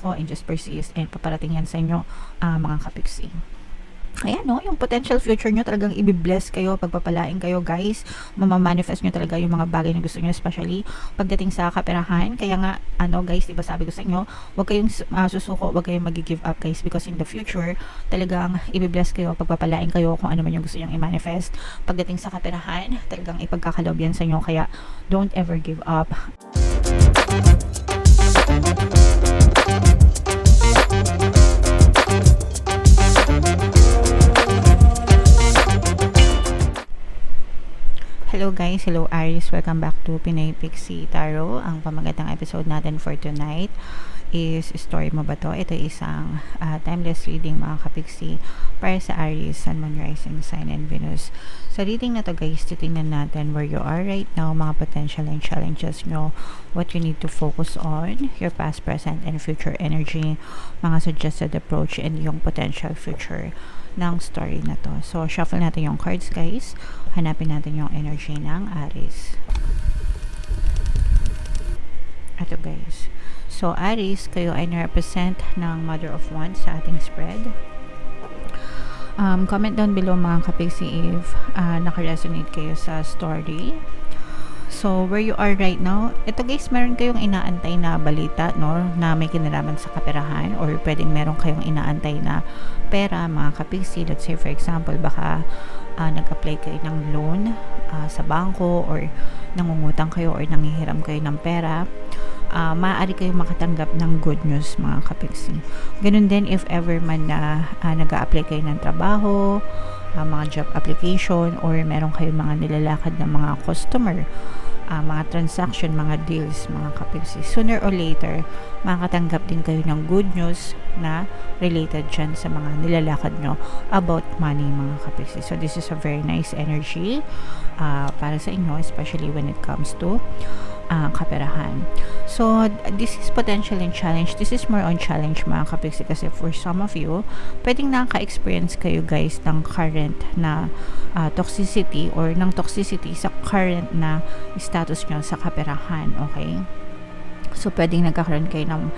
sumuko and just persist, and paparating yan sa inyo, mga kapiksi. Ayan, no, yung potential future nyo talagang i-bless kayo, pagpapalain kayo, guys. Mamamanifest nyo talaga yung mga bagay na gusto nyo, especially pagdating sa kaperahan. Kaya nga, guys, diba sabi ko sa inyo, huwag kayong susuko, huwag kayong mag-give up, guys, because in the future, talagang i-bless kayo, pagpapalain kayo kung ano man yung gusto nyo i-manifest. Pagdating sa kaperahan, talagang ipagkakalob yan sa inyo, kaya don't ever give up. Hello guys, hello Aries, welcome back to Pinay Pixie Tarot. Ang pamagatang episode natin for tonight is Story Mo Ba To? Ito isang timeless reading, mga kapiksi, para sa Aries, Sun, Moon, Rising Sign, and Venus. Sa reading na to, guys, titingnan natin where you are right now, mga potential and challenges nyo, what you need to focus on, your past, present, and future energy, mga suggested approach, and yung potential future ng story na to. So, shuffle natin yung cards, guys. Hanapin natin yung energy ng Aries. Ito, guys. So, Aries, kayo ay na-represent ng Mother of Wands sa ating spread. Comment down below, mga kapiksi, if naka-resonate kayo sa story. So, where you are right now, ito guys, meron kayong inaantay na balita, no, na may kinalaman sa kaperahan, or pwedeng meron kayong inaantay na pera, mga kapiksi. Let's say, for example, baka nag-apply kayo ng loan sa bangko, or nangungutang kayo, or nanghihiram kayo ng pera. Maaari kayong makatanggap ng good news, mga kapiksi. Ganun din if ever man na nag-a-apply kayo ng trabaho, mga job application, or meron kayong mga nilalakad ng mga customer, mga transaction, mga deals, mga kapiksi. Sooner or later, makatanggap din kayo ng good news na related dyan sa mga nilalakad nyo about money, mga kapiksi. So, this is a very nice energy para sa inyo, especially when it comes to kaperahan. So, this is potential and challenge. This is more on challenge, mga kapiksi, kasi for some of you, pwedeng nakaka-experience kayo, guys, ng current na toxicity, or ng toxicity sa current na status nyo sa kaperahan, okay? So, pwedeng nagkakaroon kayo ng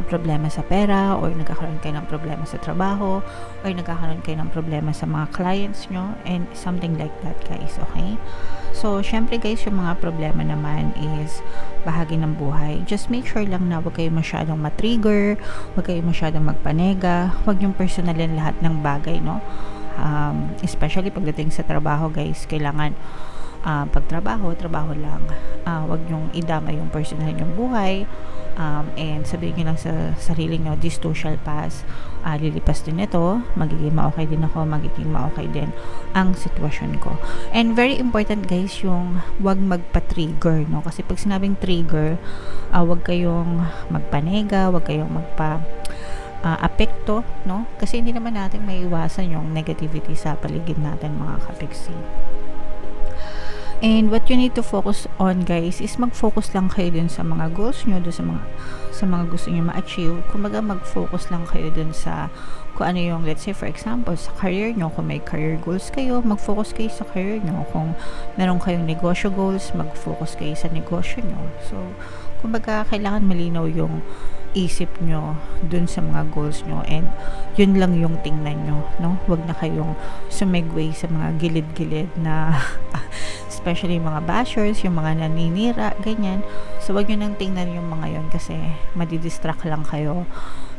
problema sa pera, or nagkakaroon kayo ng problema sa trabaho, or nagkakaroon kayo ng problema sa mga clients nyo, and something like that, guys, okay? So, syempre guys, yung mga problema naman is bahagi ng buhay. Just make sure lang na huwag kayo masyadong matrigger, huwag kayo masyadong magpanega, huwag yung personalin lahat ng bagay, no? Especially pagdating sa trabaho, guys, kailangan pagtrabaho, trabaho lang. Huwag yung idama yung personal yung buhay, and sabihin nyo lang sa sarili nyo, this too shall pass. Lilipas din ito, magiging ma-okay din ako, magiging ma-okay din ang sitwasyon ko. And very important, guys, yung huwag magpa-trigger, no? Kasi pag sinabing trigger, huwag kayong magpanega, huwag kayong apekto, no? Kasi hindi naman natin may iwasan yung negativity sa paligid natin, mga kapiksi. And what you need to focus on, guys, is mag-focus lang kayo dun sa mga goals nyo, dun sa mga gusto nyo ma-achieve. Kumbaga, mag-focus lang kayo dun sa kung ano yung, let's say, for example, sa career nyo. Kung may career goals kayo, mag-focus kayo sa career nyo. Kung meron kayong negosyo goals, mag-focus kayo sa negosyo nyo. So, kumbaga, kailangan malinaw yung isip nyo dun sa mga goals nyo, and yun lang yung tingnan nyo, no? Huwag na kayong sumegway sa mga gilid-gilid na especially yung mga bashers, yung mga naninira, ganyan. So, wag nyo nang tingnan yung mga yon, kasi madidistract lang kayo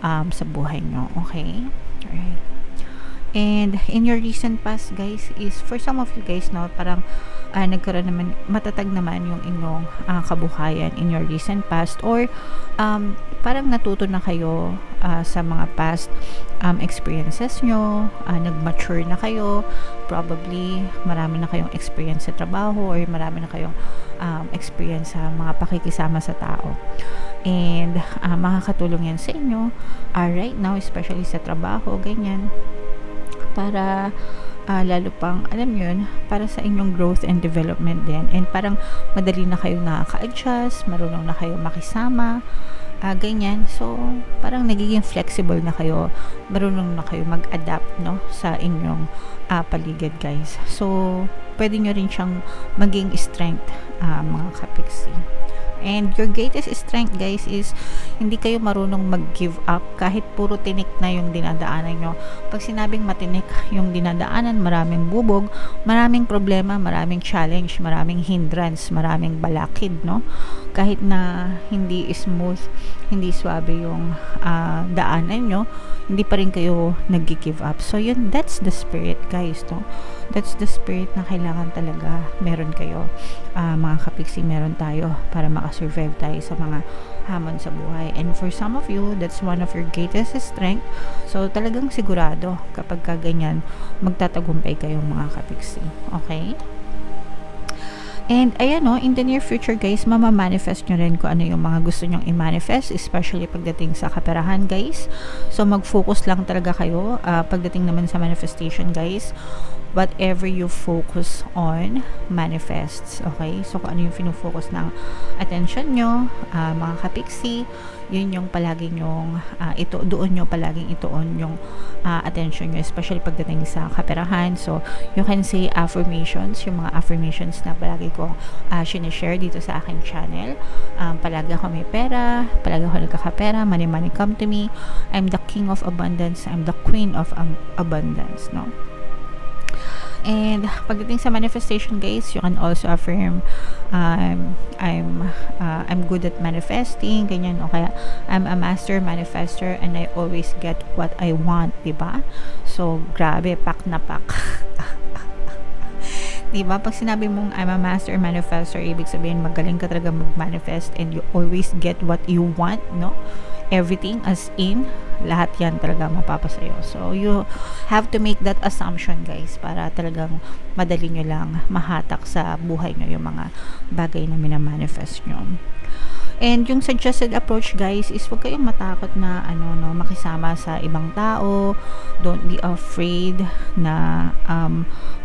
sa buhay nyo, okay? Alright. And in your recent past, guys, is for some of you guys, no, parang nagkaroon naman, matatag naman yung inyong kabuhayan in your recent past, or parang natuto na kayo sa mga past experiences nyo, nag-mature na kayo, probably marami na kayong experience sa trabaho, or marami na kayong experience sa mga pakikisama sa tao. And makakatulong yan sa inyo right now, especially sa trabaho, ganyan, para lalo pang, alam yun, para sa inyong growth and development din. And parang madali na kayo nakaka-adjust, marunong na kayo makisama, ganyan. So, parang nagiging flexible na kayo, marunong na kayo mag-adapt, no, sa inyong paligid, guys. So, pwede nyo rin siyang maging strength, mga kapiksi. And your greatest strength, guys, is hindi kayo marunong mag-give up kahit puro tinik na yung dinadaanan nyo. Pag sinabing matinik yung dinadaanan, maraming bubog, maraming problema, maraming challenge, maraming hindrance, maraming balakid, no? Kahit na hindi smooth, hindi swabe yung daanan nyo, hindi pa rin kayo nag-give up. So yun, that's the spirit, guys, no? That's the spirit na kailangan talaga meron kayo, mga kapiksi, meron tayo para makasurvive tayo sa mga hamon sa buhay. And for some of you, that's one of your greatest strength. So talagang sigurado kapag ganyan, magtatagumpay kayong mga kapiksi. Okay? And ayan, no, in the near future, guys, mamamanifest nyo rin kung ano yung mga gusto nyong i-manifest, especially pagdating sa kaperahan, guys. So mag-focus lang talaga kayo. Pagdating naman sa manifestation, guys, whatever you focus on manifests. Okay? So kung ano yung fino-focus ng attention nyo, mga kapiksi, yun yung palagi nyong doon nyo palaging ituon yung attention nyo, especially pagdating sa kaperahan. So you can say affirmations, yung mga affirmations na palagi ko sinishare dito sa aking channel. Palagi ako may pera, palagi ako nagkakapera, money come to me, I'm the king of abundance, I'm the queen of abundance, no? And pagdating sa manifestation, guys, you can also affirm I'm good at manifesting, ganyan, o kaya I'm a master manifester and I always get what I want, diba? So grabe, pak na pak. Diba? Pag sinabi mong I'm a master manifester, ibig sabihin magaling ka talaga mag-manifest and you always get what you want, no? Everything, as in, lahat yan talaga mapapasayo. So you have to make that assumption, guys, para talagang madali nyo lang mahatak sa buhay nyo yung mga bagay na minamanifest nyo. And yung suggested approach, guys, is huwag kayong matakot na makisama sa ibang tao. Don't be afraid na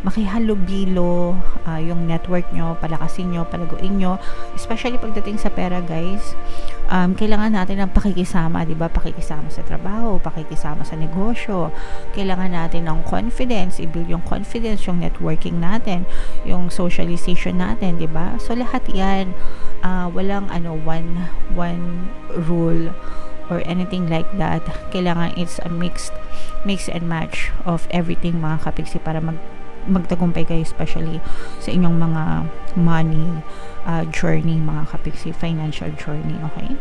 makihalubilo yung network nyo, palakasin nyo, palaguin nyo. Especially pagdating sa pera, guys, kailangan natin ng pakikisama, di ba? Pakikisama sa trabaho, pakikisama sa negosyo. Kailangan natin ng confidence, i-build yung confidence, yung networking natin, yung socialization natin, di ba? So lahat yan, walang one rule or anything like that. Kailangan it's a mix and match of everything, mga kapiksi, para magtagumpay kayo, especially sa inyong mga money journey, mga kapiksi, financial journey. Okay?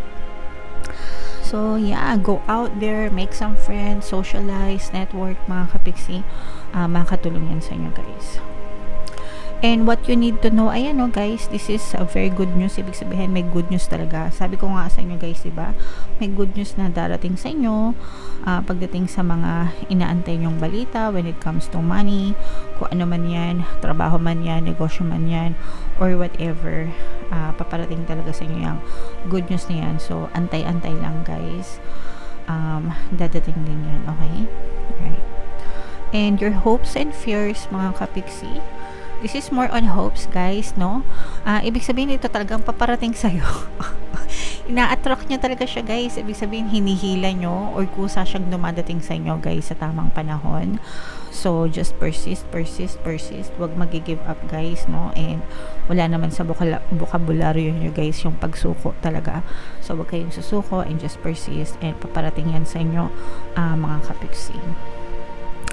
So yeah, go out there, make some friends, socialize, network, mga kapiksi. Makakatulong yan sa inyo, guys. And what you need to know, ayan, no, guys, this is a very good news. Ibig sabihin, may good news talaga. Sabi ko nga sa inyo, guys, diba? May good news na darating sa inyo pagdating sa mga inaantay nyong balita when it comes to money, kung ano man yan, trabaho man yan, negosyo man yan, or whatever. Paparating talaga sa inyo yung good news na yan. So, antay-antay lang, guys. Dadating din yan, okay? Alright. And your hopes and fears, mga kapiksi, this is more on hopes, guys, no? Ibig sabihin, ito talagang paparating sa'yo. Ina-attract niya talaga siya, guys. Ibig sabihin, hinihila nyo or kusa siyang dumadating sa inyo, guys, sa tamang panahon. So, just persist. Huwag mag-give up, guys, no? And wala naman sa vocabulary nyo, guys, yung pagsuko talaga. So, huwag kayong susuko and just persist and paparating yan sa inyo, mga kapiksi.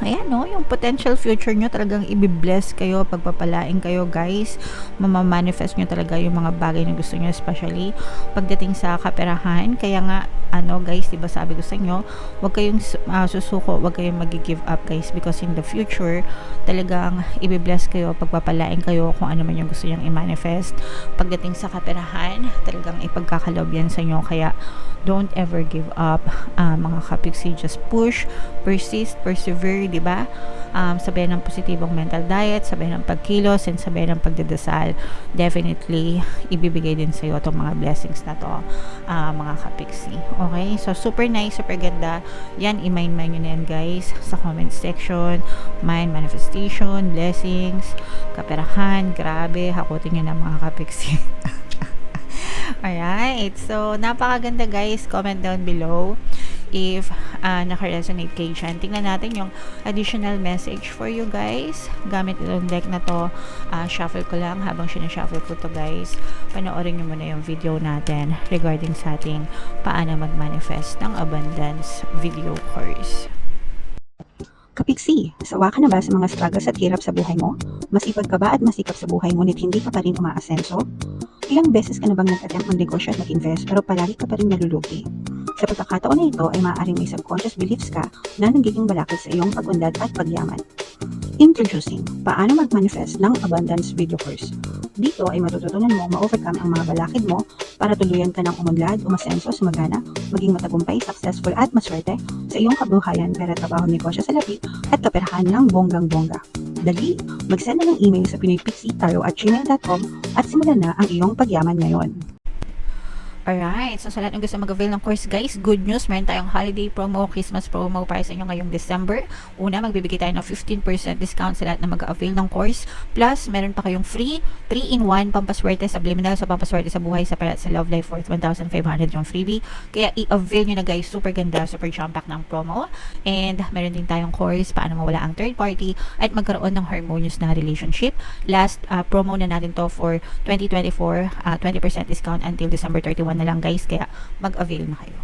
Ayan, no, yung potential future nyo talagang i-bless kayo, pagpapalain kayo, guys. Mamamanifest nyo talaga yung mga bagay na gusto nyo, especially pagdating sa kaperahan. Kaya nga, guys, diba sabi ko sa inyo, huwag kayong susuko, huwag kayong mag-give up, guys, because in the future, talagang i-bless kayo, pagpapalain kayo kung ano man yung gusto nyong i-manifest. Pagdating sa kaperahan, talagang ipagkakalob yan sa inyo. Kaya, don't ever give up, mga kapiksi. Just push, persist, persevere, diba? Sabayan ng positibong mental diet, sabayan ng pagkilos, and sabayan ng pagdadasal. Definitely, ibibigay din sa iyo itong mga blessings na to, mga kapiksi. Okay? So, super nice, super ganda. Yan, i-mind nyo na yan, guys, sa comment section. Mind, manifestation, blessings, kaperahan, grabe, hakutin nyo na, mga kapiksi. Alright, so napakaganda, guys. Comment down below if naka-resonate kayo dyan. Tingnan natin yung additional message for you guys. Gamit itong deck na to, shuffle ko lang habang sinashuffle ko to guys. Panoorin nyo muna yung video natin regarding sa ating paano mag-manifest ng abundance video course. Kapiksi, sawa ka na ba sa mga struggles at hirap sa buhay mo? Masipag ka ba at masikap sa buhay ngunit hindi ka pa rin umaasenso? Ilang beses ka na bang nag-attempt mag-negosyo at mag-invest pero palagi ka pa rin nalulugi? Sa pagkakataon na ito ay maaaring may subconscious beliefs ka na nagiging balakid sa iyong pag-unlad at pagyaman. Introducing, paano mag-manifest ng abundance video course. Dito ay matututunan mo ma-overcome ang mga balakid mo para tuluyan ka ng umunlad, umasenso, sumagana, maging matagumpay, successful at maswerte sa iyong kabuhayan, pera, trabaho, negosyo sa lapi at kaperahan ng bonggang-bongga. Dali, mag-send na ng email sa pinoypixitaro@gmail.com at simulan na ang iyong pagyaman ngayon. Alright, so sa lahat ng gusto mag-avail ng course guys, good news, meron tayong holiday promo, Christmas promo para sa inyo ngayong December. Una, magbibigay tayo ng 15% discount sa lahat na mag-avail ng course. Plus, meron pa kayong free 3-in-1 pampaswerte subliminal sa pampaswerte sa buhay, sa pera at sa love life worth 1,500 yung freebie. Kaya i-avail nyo na guys, super ganda, super jump pack ng promo. And meron din tayong course, paano mawala ang third party at magkaroon ng harmonious na relationship. Last promo na natin to for 2024, 20% discount until December 31 na lang guys, kaya mag-avail na kayo.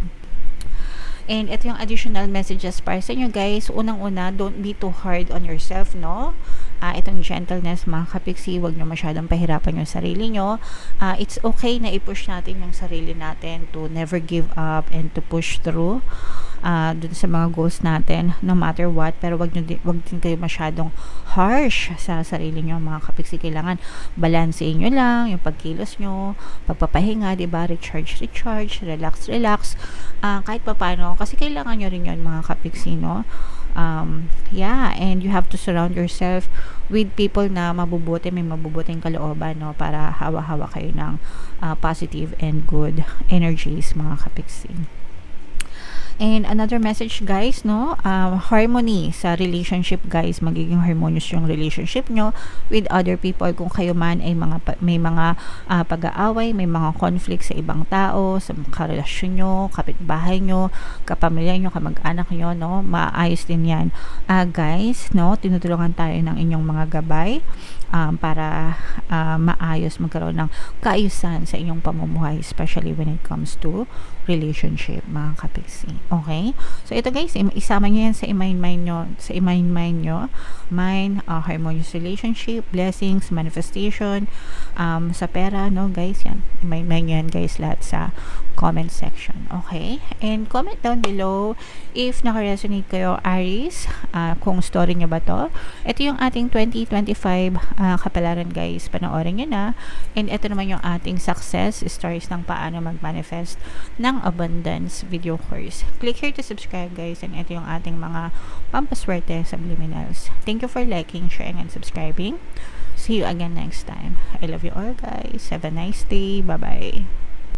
And ito yung additional messages para sa inyo guys. Unang-una, don't be too hard on yourself, no? Itong gentleness, mga kapiksi, huwag nyo masyadong pahirapan yung sarili nyo. It's okay na i-push natin yung sarili natin to never give up and to push through dun sa mga goals natin, no matter what. Pero wag din kayo masyadong harsh sa sarili nyo, mga kapiksi. Kailangan balansein nyo lang yung pagkilos nyo, pagpapahinga, diba? Recharge, relax. Kahit pa paano, kasi kailangan nyo rin yun, mga kapiksi, no? And you have to surround yourself with people na mabubuti, may mabubuting kalooban, no? Para hawa-hawa kayo ng positive and good energies, mga kapiksi. And another message guys, no, harmony sa relationship guys, magiging harmonious yung relationship nyo with other people. Kung kayo man ay may mga pag-aaway, may mga conflict sa ibang tao, sa karelasyon nyo, kapitbahay nyo, kapamilya nyo, kamag-anak nyo, no, maayos din yan guys, no. Tinutulungan tayo ng inyong mga gabay para maayos, magkaroon ng kaayusan sa inyong pamumuhay, especially when it comes to relationship, mga kapiksi. Okay? So, ito guys, isama nyo yan sa i-mind nyo. Mind, harmonious relationship, blessings, manifestation, sa pera, no guys, yan. I-mind nyo yan guys lahat sa comment section. Okay? And comment down below if naka-resonate kayo, Aries, kung story nyo ba to. Ito yung ating 2025 kapalaran guys, panoorin nyo na. And ito naman yung ating success stories ng paano mag-manifest ng abundance video course. Click here to subscribe guys, and ito yung ating mga pampaswerte subliminals. Thank you for liking, sharing, and subscribing. See you again next time. I love you all guys. Have a nice day. Bye bye.